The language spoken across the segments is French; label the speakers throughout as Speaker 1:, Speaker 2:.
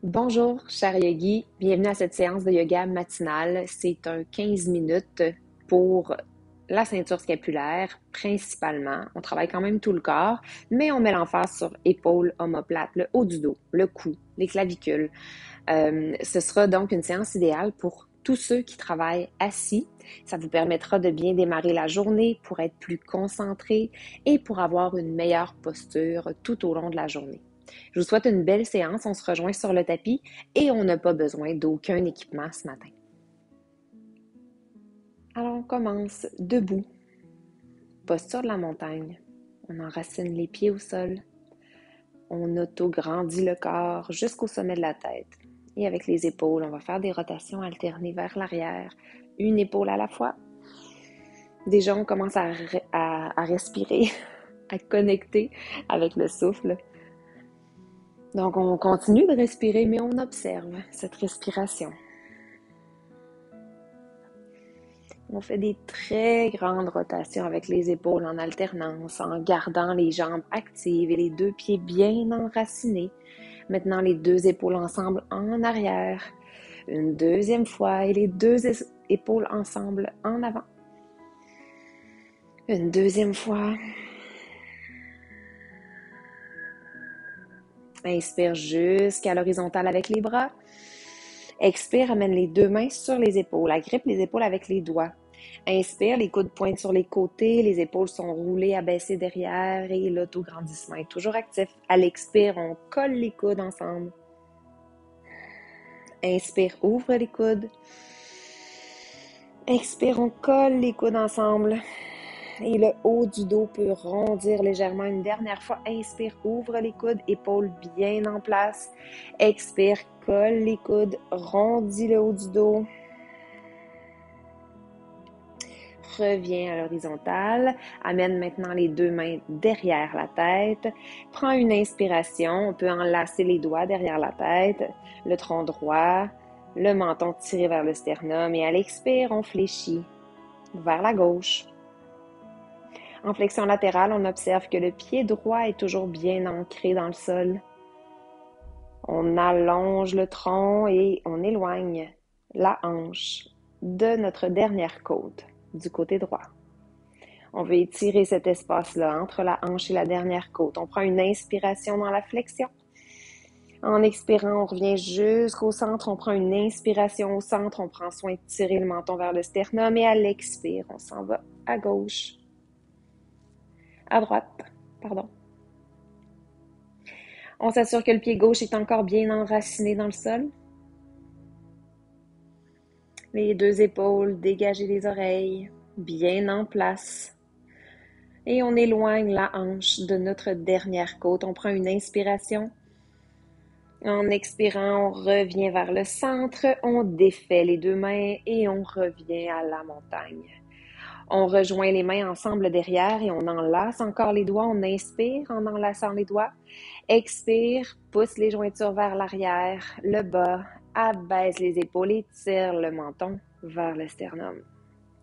Speaker 1: Bonjour, cher yogi. Bienvenue à cette séance de yoga matinale. C'est un 15 minutes pour la ceinture scapulaire, principalement. On travaille quand même tout le corps, mais on met l'emphase sur épaules, omoplates, le haut du dos, le cou, les clavicules. Ce sera donc une séance idéale pour tous ceux qui travaillent assis. Ça vous permettra de bien démarrer la journée pour être plus concentré et pour avoir une meilleure posture tout au long de la journée. Je vous souhaite une belle séance. On se rejoint sur le tapis et on n'a pas besoin d'aucun équipement ce matin. Alors, on commence debout. Posture de la montagne. On enracine les pieds au sol. On auto-grandit le corps jusqu'au sommet de la tête. Et avec les épaules, on va faire des rotations alternées vers l'arrière. Une épaule à la fois. Déjà, on commence à respirer, à connecter avec le souffle. Donc, on continue de respirer, mais on observe cette respiration. On fait des très grandes rotations avec les épaules en alternance, en gardant les jambes actives et les deux pieds bien enracinés. Maintenant, les deux épaules ensemble en arrière. Une deuxième fois et les deux épaules ensemble en avant. Une deuxième fois. Inspire jusqu'à l'horizontale avec les bras. Expire, amène les deux mains sur les épaules. Agrippe les épaules avec les doigts. Inspire, les coudes pointent sur les côtés, les épaules sont roulées, abaissées derrière et l'autograndissement est toujours actif. À l'expire, on colle les coudes ensemble. Inspire, ouvre les coudes. Expire, on colle les coudes ensemble. Et le haut du dos peut rondir légèrement une dernière fois. Inspire, ouvre les coudes, épaules bien en place. Expire, colle les coudes, rondis le haut du dos. Reviens à l'horizontale. Amène maintenant les deux mains derrière la tête. Prends une inspiration. On peut enlacer les doigts derrière la tête, le tronc droit, le menton tiré vers le sternum. Et à l'expire, on fléchit vers la gauche. En flexion latérale, on observe que le pied droit est toujours bien ancré dans le sol. On allonge le tronc et on éloigne la hanche de notre dernière côte du côté droit. On veut étirer cet espace-là entre la hanche et la dernière côte. On prend une inspiration dans la flexion. En expirant, on revient jusqu'au centre. On prend une inspiration au centre. On prend soin de tirer le menton vers le sternum. Et à l'expire, on s'en va à gauche. À droite, pardon. On s'assure que le pied gauche est encore bien enraciné dans le sol. Les deux épaules dégagées des oreilles, bien en place. Et on éloigne la hanche de notre dernière côte. On prend une inspiration. En expirant, on revient vers le centre. On défait les deux mains et on revient à la montagne. On rejoint les mains ensemble derrière et on enlace encore les doigts. On inspire en enlaçant les doigts. Expire, pousse les jointures vers l'arrière, le bas, abaisse les épaules et tire le menton vers le sternum.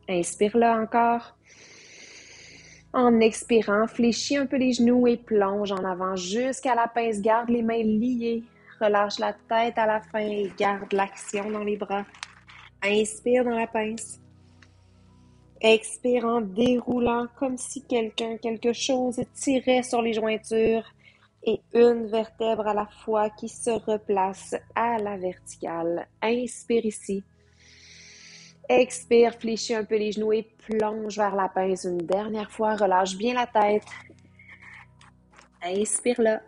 Speaker 1: Inspire là encore. En expirant, fléchis un peu les genoux et plonge en avant jusqu'à la pince. Garde les mains liées. Relâche la tête à la fin et garde l'action dans les bras. Inspire dans la pince. Expire en déroulant comme si quelque chose tirait sur les jointures et une vertèbre à la fois qui se replace à la verticale. Inspire ici. Expire, fléchis un peu les genoux et plonge vers la pince une dernière fois. Relâche bien la tête. Inspire là.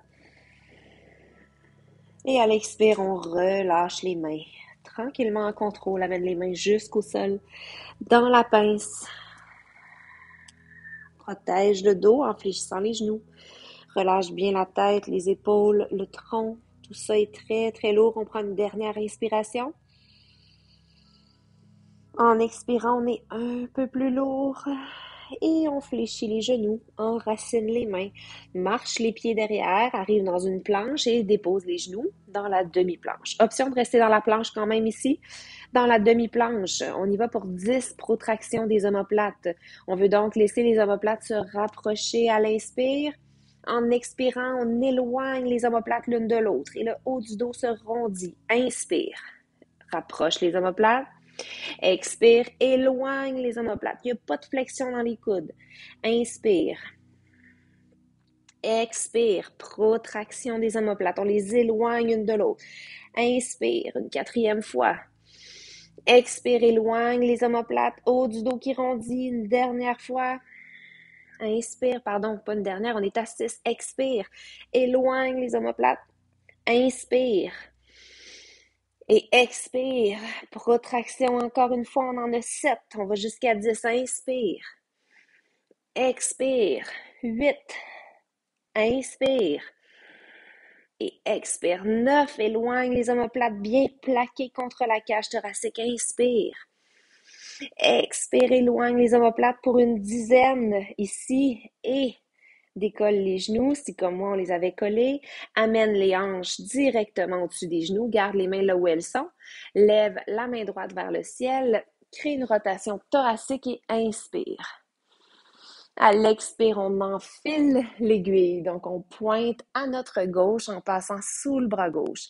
Speaker 1: Et à l'expire, on relâche les mains. Tranquillement en contrôle, amène les mains jusqu'au sol. Dans la pince. Protège le dos en fléchissant les genoux. Relâche bien la tête, les épaules, le tronc. Tout ça est très, très lourd. On prend une dernière inspiration. En expirant, on est un peu plus lourd. Et on fléchit les genoux, enracine les mains, marche les pieds derrière, arrive dans une planche et dépose les genoux dans la demi-planche. Option de rester dans la planche quand même ici. Dans la demi-planche, on y va pour 10 protractions des omoplates. On veut donc laisser les omoplates se rapprocher à l'inspire. En expirant, on éloigne les omoplates l'une de l'autre et le haut du dos se rondit. Inspire. Rapproche les omoplates. Expire, éloigne les omoplates. Il n'y a pas de flexion dans les coudes. Inspire. Expire, protraction des omoplates. On les éloigne une de l'autre. Inspire, une quatrième fois. Expire, éloigne les omoplates. Haut du dos qui rondit, une dernière fois. Inspire, pardon, pas une dernière, on est à 6. Expire, éloigne les omoplates. Inspire. Et expire. Protraction encore une fois, on en a 7. On va jusqu'à 10. Inspire. Expire. 8. Inspire. Et expire. 9. Éloigne les omoplates bien plaquées contre la cage thoracique. Inspire. Expire. Éloigne les omoplates pour une dizaine ici. Et décolle les genoux, si comme moi on les avait collés. Amène les hanches directement au-dessus des genoux. Garde les mains là où elles sont. Lève la main droite vers le ciel. Crée une rotation thoracique et inspire. À l'expire, on enfile l'aiguille. Donc, on pointe à notre gauche en passant sous le bras gauche.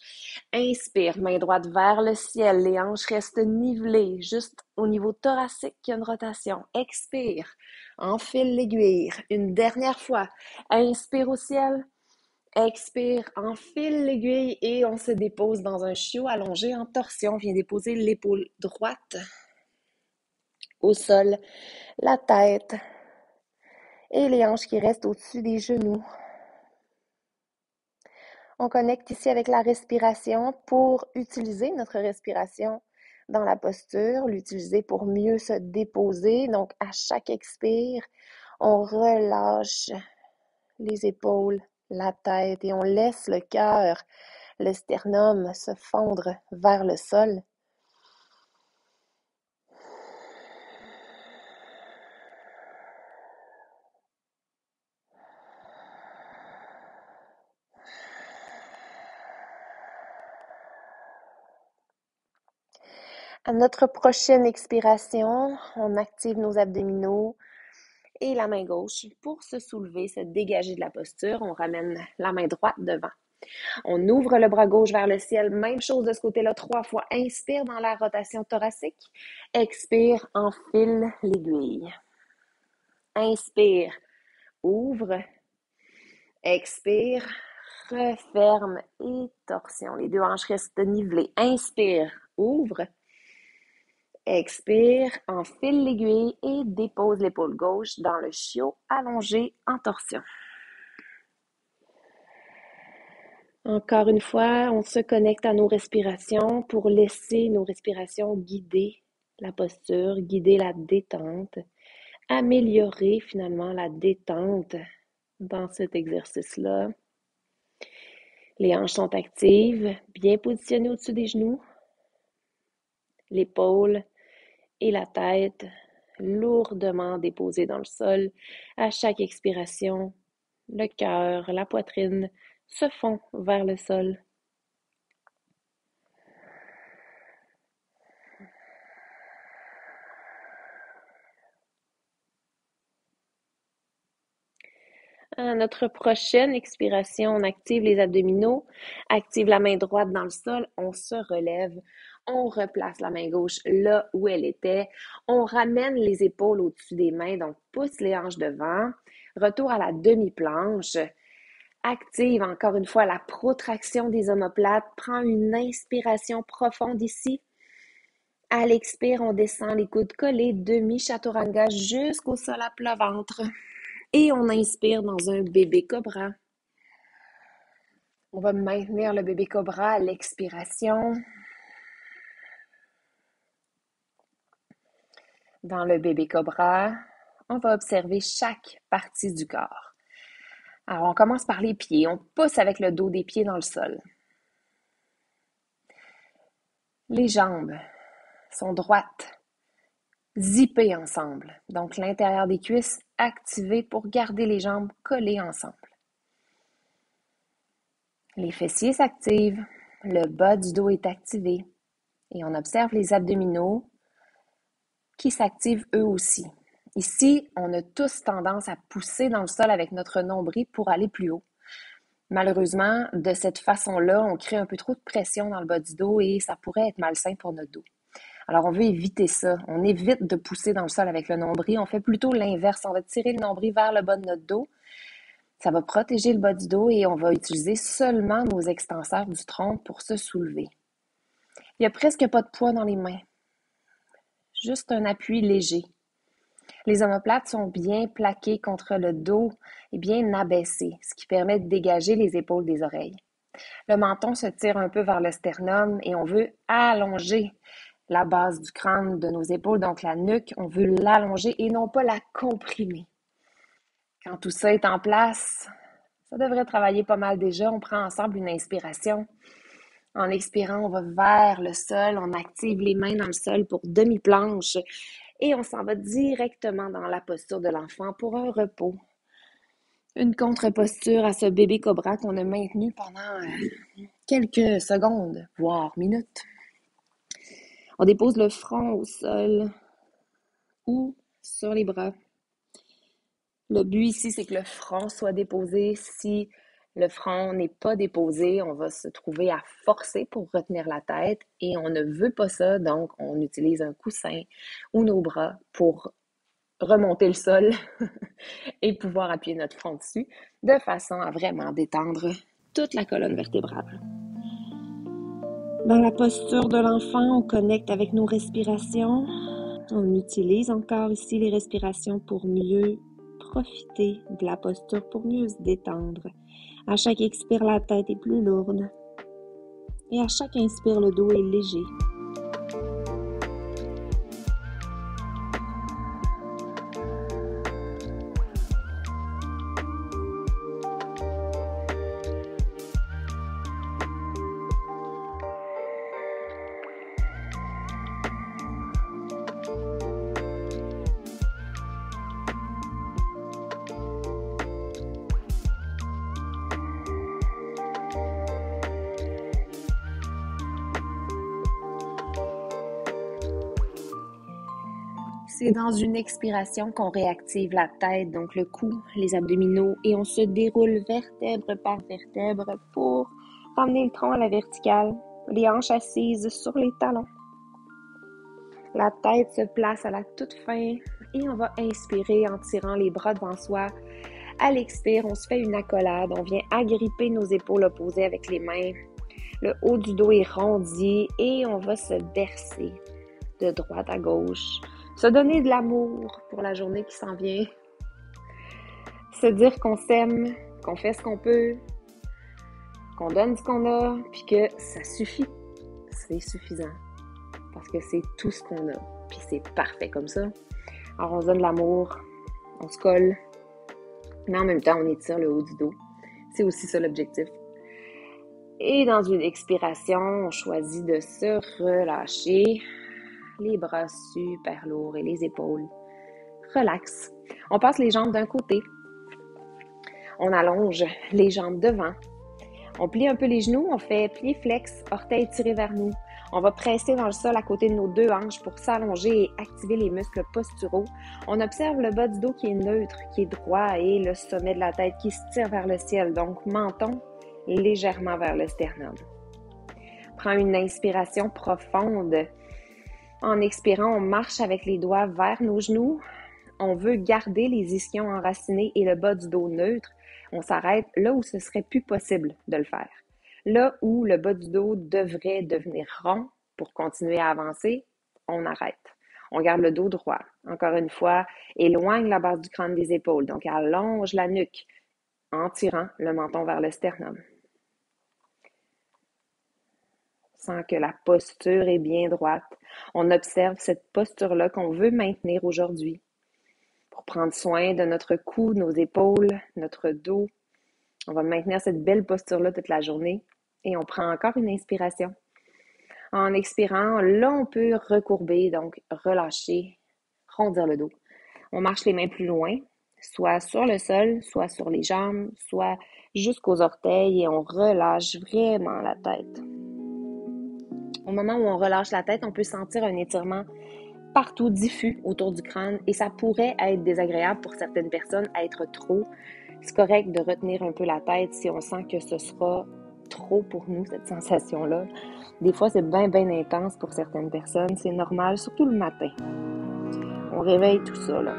Speaker 1: Inspire, main droite vers le ciel. Les hanches restent nivelées. Juste au niveau thoracique, il y a une rotation. Expire, enfile l'aiguille. Une dernière fois. Inspire au ciel. Expire, enfile l'aiguille et on se dépose dans un chiot allongé en torsion. On vient déposer l'épaule droite au sol, la tête et les hanches qui restent au-dessus des genoux. On connecte ici avec la respiration pour utiliser notre respiration dans la posture, l'utiliser pour mieux se déposer. Donc, à chaque expire, on relâche les épaules, la tête et on laisse le cœur, le sternum se fondre vers le sol. À notre prochaine expiration, on active nos abdominaux et la main gauche pour se soulever, se dégager de la posture. On ramène la main droite devant. On ouvre le bras gauche vers le ciel. Même chose de ce côté-là, 3 fois. Inspire dans la rotation thoracique. Expire, enfile l'aiguille. Inspire, ouvre. Expire, referme et torsion. Les deux hanches restent nivelées. Inspire, ouvre. Expire, enfile l'aiguille et dépose l'épaule gauche dans le chiot allongé en torsion. Encore une fois, on se connecte à nos respirations pour laisser nos respirations guider la posture, guider la détente, améliorer finalement la détente dans cet exercice-là. Les hanches sont actives, bien positionnées au-dessus des genoux. L'épaule et la tête lourdement déposées dans le sol. À chaque expiration, le cœur, la poitrine se font vers le sol. À notre prochaine expiration, on active les abdominaux, active la main droite dans le sol, on se relève, on replace la main gauche là où elle était, on ramène les épaules au-dessus des mains, donc pousse les hanches devant, retour à la demi-planche, active encore une fois la protraction des omoplates, prends une inspiration profonde ici. À l'expire, on descend les coudes collés, demi-chaturanga jusqu'au sol à plat ventre. Et on inspire dans un bébé cobra. On va maintenir le bébé cobra à l'expiration. Dans le bébé cobra, on va observer chaque partie du corps. Alors, on commence par les pieds. On pousse avec le dos des pieds dans le sol. Les jambes sont droites, zippées ensemble. Donc, l'intérieur des cuisses activé pour garder les jambes collées ensemble. Les fessiers s'activent, le bas du dos est activé et on observe les abdominaux qui s'activent eux aussi. Ici, on a tous tendance à pousser dans le sol avec notre nombril pour aller plus haut. Malheureusement, de cette façon-là, on crée un peu trop de pression dans le bas du dos et ça pourrait être malsain pour notre dos. Alors, on veut éviter ça. On évite de pousser dans le sol avec le nombril. On fait plutôt l'inverse. On va tirer le nombril vers le bas de notre dos. Ça va protéger le bas du dos et on va utiliser seulement nos extenseurs du tronc pour se soulever. Il n'y a presque pas de poids dans les mains. Juste un appui léger. Les omoplates sont bien plaquées contre le dos et bien abaissées, ce qui permet de dégager les épaules des oreilles. Le menton se tire un peu vers le sternum et on veut allonger la base du crâne de nos épaules, donc la nuque, on veut l'allonger et non pas la comprimer. Quand tout ça est en place, ça devrait travailler pas mal déjà. On prend ensemble une inspiration. En expirant, on va vers le sol, on active les mains dans le sol pour demi-planche et on s'en va directement dans la posture de l'enfant pour un repos. Une contre-posture à ce bébé cobra qu'on a maintenu pendant quelques secondes, voire minutes. On dépose le front au sol ou sur les bras. Le but ici, c'est que le front soit déposé. Si le front n'est pas déposé, on va se trouver à forcer pour retenir la tête et on ne veut pas ça, donc on utilise un coussin ou nos bras pour remonter le sol et pouvoir appuyer notre front dessus de façon à vraiment détendre toute la colonne vertébrale. Dans la posture de l'enfant, on connecte avec nos respirations. On utilise encore ici les respirations pour mieux profiter de la posture, pour mieux se détendre. À chaque expire, la tête est plus lourde. Et à chaque inspire, le dos est léger. C'est dans une expiration qu'on réactive la tête, donc le cou, les abdominaux, et on se déroule vertèbre par vertèbre pour ramener le tronc à la verticale, les hanches assises sur les talons. La tête se place à la toute fin et on va inspirer en tirant les bras devant soi. À l'expire, on se fait une accolade, on vient agripper nos épaules opposées avec les mains. Le haut du dos est rondi et on va se bercer de droite à gauche. Se donner de l'amour pour la journée qui s'en vient. Se dire qu'on s'aime, qu'on fait ce qu'on peut, qu'on donne ce qu'on a, puis que ça suffit. C'est suffisant. Parce que c'est tout ce qu'on a. Puis c'est parfait comme ça. Alors on se donne de l'amour, on se colle, mais en même temps on étire le haut du dos. C'est aussi ça l'objectif. Et dans une expiration, on choisit de se relâcher. Les bras super lourds et les épaules. Relax. On passe les jambes d'un côté. On allonge les jambes devant. On plie un peu les genoux. On fait plier flex, orteils tirés vers nous. On va presser dans le sol à côté de nos deux hanches pour s'allonger et activer les muscles posturaux. On observe le bas du dos qui est neutre, qui est droit et le sommet de la tête qui se tire vers le ciel. Donc, menton légèrement vers le sternum. Prends une inspiration profonde. En expirant, on marche avec les doigts vers nos genoux. On veut garder les ischions enracinés et le bas du dos neutre. On s'arrête là où ce serait plus possible de le faire. Là où le bas du dos devrait devenir rond pour continuer à avancer, on arrête. On garde le dos droit. Encore une fois, éloigne la base du crâne des épaules. Donc, allonge la nuque en tirant le menton vers le sternum. Sens que la posture est bien droite. On observe cette posture-là qu'on veut maintenir aujourd'hui pour prendre soin de notre cou, nos épaules, notre dos. On va maintenir cette belle posture-là toute la journée et on prend encore une inspiration. En expirant, là, on peut recourber, donc relâcher, rondir le dos. On marche les mains plus loin, soit sur le sol, soit sur les jambes, soit jusqu'aux orteils et on relâche vraiment la tête. Au moment où on relâche la tête, on peut sentir un étirement partout, diffus autour du crâne, et ça pourrait être désagréable pour certaines personnes, être trop. C'est correct de retenir un peu la tête si on sent que ce sera trop pour nous, cette sensation-là. Des fois, c'est bien intense pour certaines personnes. C'est normal, surtout le matin. On réveille tout ça, là.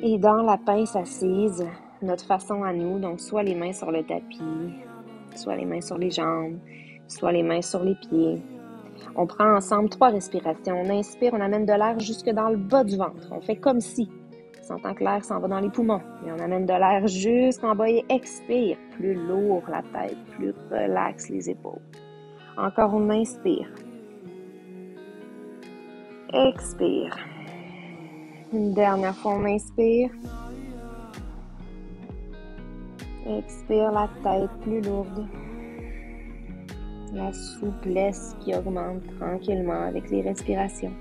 Speaker 1: Et dans la pince assise, notre façon à nous, donc soit les mains sur le tapis, soit les mains sur les jambes, soit les mains sur les pieds. On prend ensemble 3 respirations. On inspire, on amène de l'air jusque dans le bas du ventre. On fait comme si. On s'entend que l'air s'en va dans les poumons. Et on amène de l'air jusqu'en bas et expire. Plus lourd la tête, plus relax les épaules. Encore on inspire. Expire. Une dernière fois, on inspire. Expire, la tête plus lourde. La souplesse qui augmente tranquillement avec les respirations.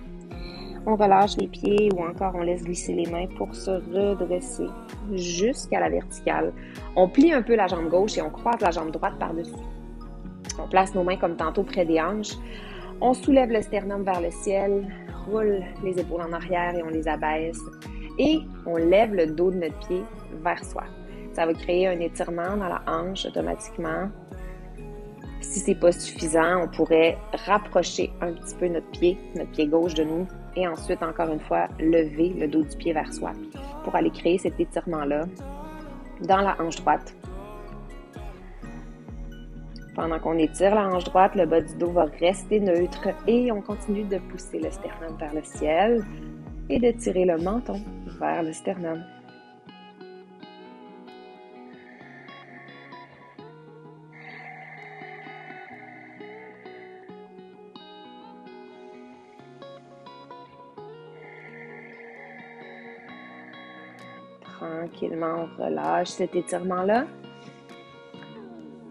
Speaker 1: On relâche les pieds ou encore on laisse glisser les mains pour se redresser jusqu'à la verticale. On plie un peu la jambe gauche et on croise la jambe droite par-dessus. On place nos mains comme tantôt près des hanches. On soulève le sternum vers le ciel, roule les épaules en arrière et on les abaisse. Et on lève le dos de notre pied vers soi. Ça va créer un étirement dans la hanche automatiquement. Si c'est pas suffisant, on pourrait rapprocher un petit peu notre pied gauche de nous et ensuite, encore une fois, lever le dos du pied vers soi pour aller créer cet étirement-là dans la hanche droite. Pendant qu'on étire la hanche droite, le bas du dos va rester neutre et on continue de pousser le sternum vers le ciel et de tirer le menton vers le sternum. Tranquillement, on relâche cet étirement-là.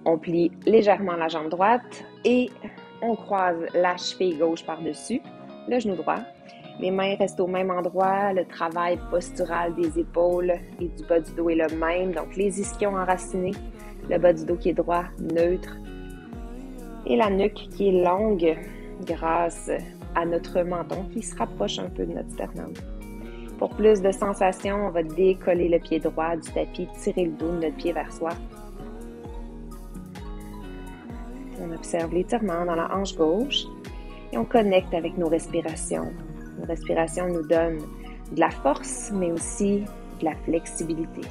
Speaker 1: On plie légèrement la jambe droite et on croise la cheville gauche par-dessus, le genou droit. Les mains restent au même endroit, le travail postural des épaules et du bas du dos est le même. Donc les ischions enracinés, le bas du dos qui est droit, neutre et la nuque qui est longue grâce à notre menton qui se rapproche un peu de notre sternum. Pour plus de sensations, on va décoller le pied droit du tapis, tirer le dos de notre pied vers soi. On observe l'étirement dans la hanche gauche et on connecte avec nos respirations. Nos respirations nous donnent de la force, mais aussi de la flexibilité.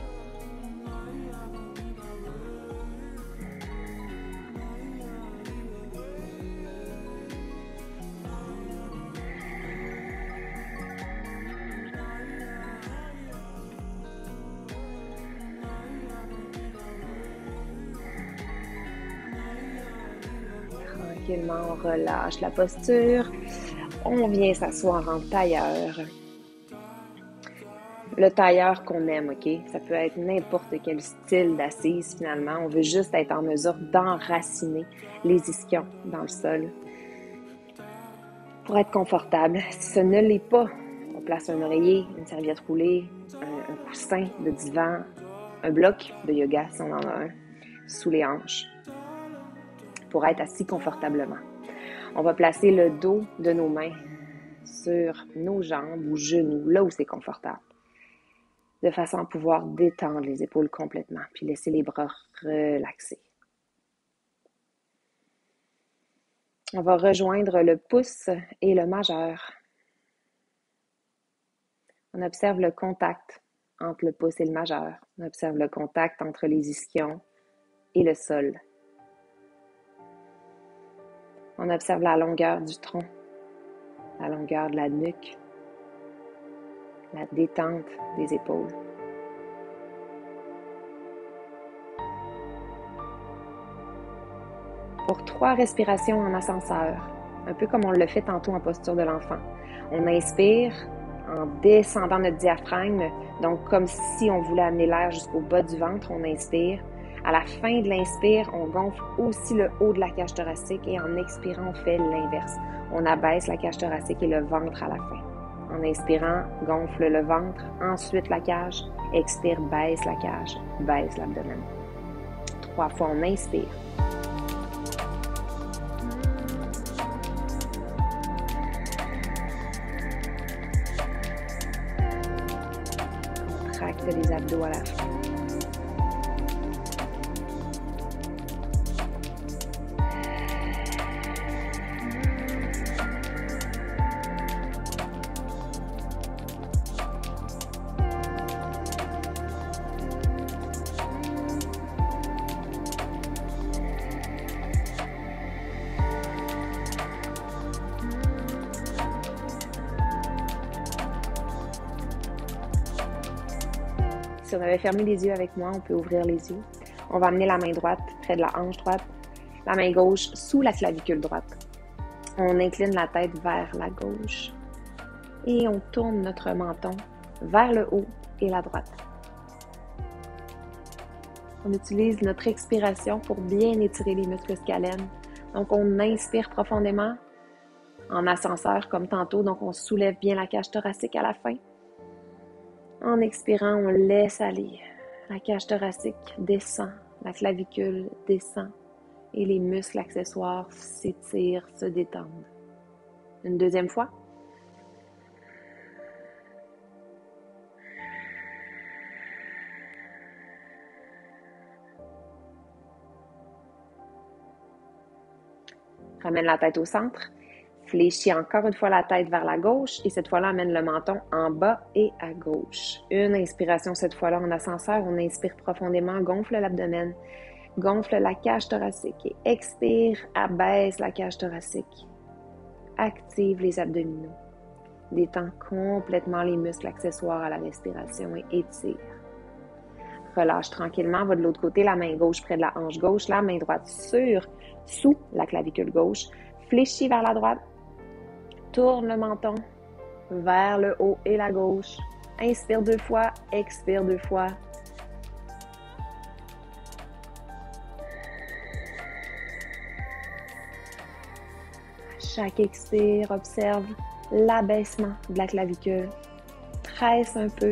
Speaker 1: Tranquillement, on relâche la posture. On vient s'asseoir en tailleur. Le tailleur qu'on aime, OK? Ça peut être n'importe quel style d'assise, finalement. On veut juste être en mesure d'enraciner les ischions dans le sol. Pour être confortable, si ce ne l'est pas, on place un oreiller, une serviette roulée, un coussin de divan, un bloc de yoga, si on en a un, sous les hanches, pour être assis confortablement. On va placer le dos de nos mains sur nos jambes ou genoux, là où c'est confortable, de façon à pouvoir détendre les épaules complètement, puis laisser les bras relaxer. On va rejoindre le pouce et le majeur. On observe le contact entre le pouce et le majeur. On observe le contact entre les ischions et le sol. On observe la longueur du tronc, la longueur de la nuque, la détente des épaules. Pour 3 respirations en ascenseur, un peu comme on le fait tantôt en posture de l'enfant. On inspire en descendant notre diaphragme, donc comme si on voulait amener l'air jusqu'au bas du ventre, on inspire. À la fin de l'inspire, on gonfle aussi le haut de la cage thoracique et en expirant, on fait l'inverse. On abaisse la cage thoracique et le ventre à la fin. En inspirant, gonfle le ventre, ensuite la cage, expire, baisse la cage, baisse l'abdomen. 3 fois, on inspire. fait les abdos à la fin. Si on avait fermé les yeux avec moi, on peut ouvrir les yeux. On va amener la main droite près de la hanche droite, la main gauche sous la clavicule droite. On incline la tête vers la gauche et on tourne notre menton vers le haut et la droite. On utilise notre expiration pour bien étirer les muscles scalènes. Donc, on inspire profondément en ascenseur comme tantôt. Donc, on soulève bien la cage thoracique à la fin. En expirant, on laisse aller. La cage thoracique descend, la clavicule descend et les muscles accessoires s'étirent, se détendent. Une deuxième fois. Ramène la tête au centre. Fléchis encore une fois la tête vers la gauche et cette fois-là, amène le menton en bas et à gauche. Une inspiration cette fois-là en ascenseur. On inspire profondément, gonfle l'abdomen, gonfle la cage thoracique et expire, abaisse la cage thoracique. Active les abdominaux. Détends complètement les muscles accessoires à la respiration et étire. Relâche tranquillement, va de l'autre côté, la main gauche près de la hanche gauche, la main droite sous la clavicule gauche. Fléchis vers la droite. Tourne le menton vers le haut et la gauche. Inspire 2 fois, expire 2 fois. À chaque expire, observe l'abaissement de la clavicule. Tresse un peu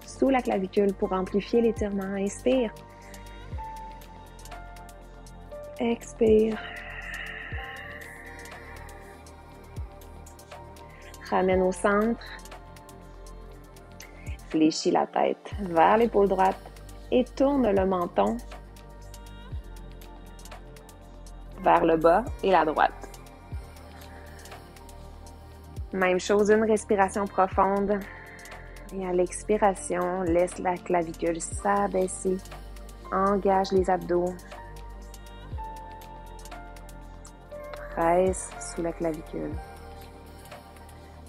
Speaker 1: sous la clavicule pour amplifier l'étirement. Inspire. Expire. Ramène au centre. Fléchis la tête vers l'épaule droite et tourne le menton vers le bas et la droite. Même chose, une respiration profonde. Et à l'expiration, laisse la clavicule s'abaisser. Engage les abdos. Presse sous la clavicule.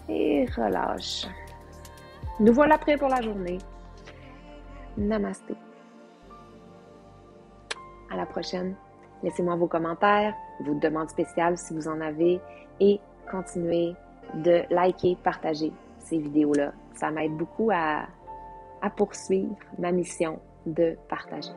Speaker 1: Et relâche. Nous voilà prêts pour la journée. Namasté. À la prochaine. Laissez-moi vos commentaires, vos demandes spéciales si vous en avez et continuez de liker, partager ces vidéos-là. Ça m'aide beaucoup à poursuivre ma mission de partager.